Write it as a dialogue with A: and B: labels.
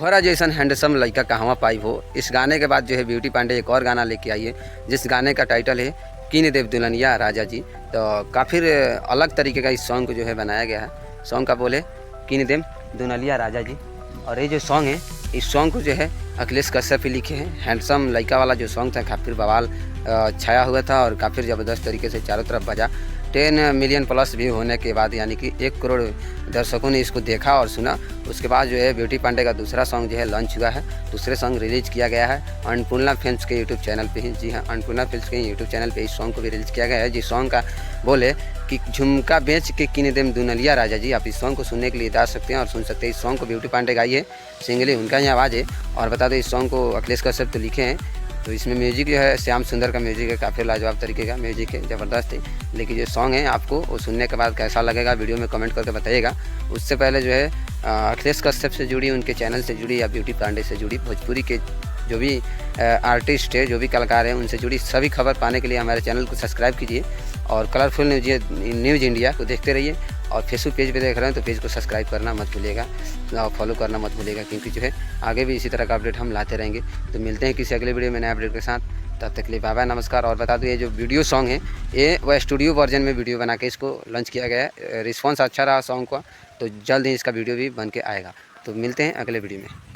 A: तोहरा जैसन हैंडसम लड़का कहवा पाई हो। इस गाने के बाद जो है ब्यूटी पांडे एक और गाना लेके आई है, जिस गाने का टाइटल है कीन देव दुल्हनिया राजा जी। तो काफ़ी अलग तरीके का इस सॉन्ग को जो है बनाया गया है। सॉन्ग का बोले कीन देव दुल्हनिया राजा जी। और ये जो सॉन्ग है, इस सॉन्ग को जो है अखिलेश कश्यप ही लिखे हैं। हैंडसम लड़का वाला जो सॉन्ग था काफ़ी बवाल छाया हुआ था और काफ़ी ज़बरदस्त तरीके से चारों तरफ बजा। 10 मिलियन प्लस व्यू होने के बाद, यानी कि 1 करोड़ दर्शकों ने इसको देखा और सुना। उसके बाद जो है ब्यूटी पांडे का दूसरा सॉन्ग जो है लॉन्च हुआ है, दूसरे सॉन्ग रिलीज़ किया गया है अन्नपूर्णा फिल्म्स के यूट्यूब चैनल पे ही। जी हाँ, अन्नपूर्णा फिल्म्स के यूट्यूब चैनल पे इस सॉन्ग को भी रिलीज़ किया गया है। जिस सॉन्ग का बोले कि झुमका बेच के कीन देम दुल्हनिया राजा जी। आप इस सॉन्ग को सुनने के लिए जा सकते हैं और सुन सकते हैं। इस सॉन्ग को ब्यूटी पांडे गाई है, सिंगली उनका ही आवाज़ है। और बता दो, इस सॉन्ग को अखिलेश कश्यप तो लिखे हैं। तो इसमें म्यूजिक जो है श्याम सुंदर का म्यूजिक है, काफ़ी लाजवाब तरीके का म्यूजिक है, ज़बरदस्त है। लेकिन जो सॉन्ग है आपको वो सुनने के बाद कैसा लगेगा वीडियो में कमेंट करके बताइएगा। उससे पहले जो है अखिलेश कश्यप से जुड़ी, उनके चैनल से जुड़ी या ब्यूटी पांडे से जुड़ी भोजपुरी के जो भी आर्टिस्ट है, जो भी कलाकार हैं, उनसे जुड़ी सभी खबर पाने के लिए हमारे चैनल को सब्सक्राइब कीजिए और कलरफुल न्यूज़ इंडिया को देखते रहिए। और फेसबुक पेज पे देख रहे हैं तो पेज को सब्सक्राइब करना मत भूलिएगा और फॉलो करना मत भूलिएगा, क्योंकि जो है आगे भी इसी तरह का अपडेट हम लाते रहेंगे। तो मिलते हैं किसी अगले वीडियो में नए अपडेट के साथ। तब तक के लिए बाय बाय, नमस्कार। और बता दूँ, ये जो वीडियो सॉन्ग है ये वह स्टूडियो वर्जन में वीडियो बना के इसको लॉन्च किया गया है। रिस्पॉन्स अच्छा रहा सॉन्ग का, तो जल्द ही इसका वीडियो भी बन के आएगा। तो मिलते हैं अगले वीडियो में।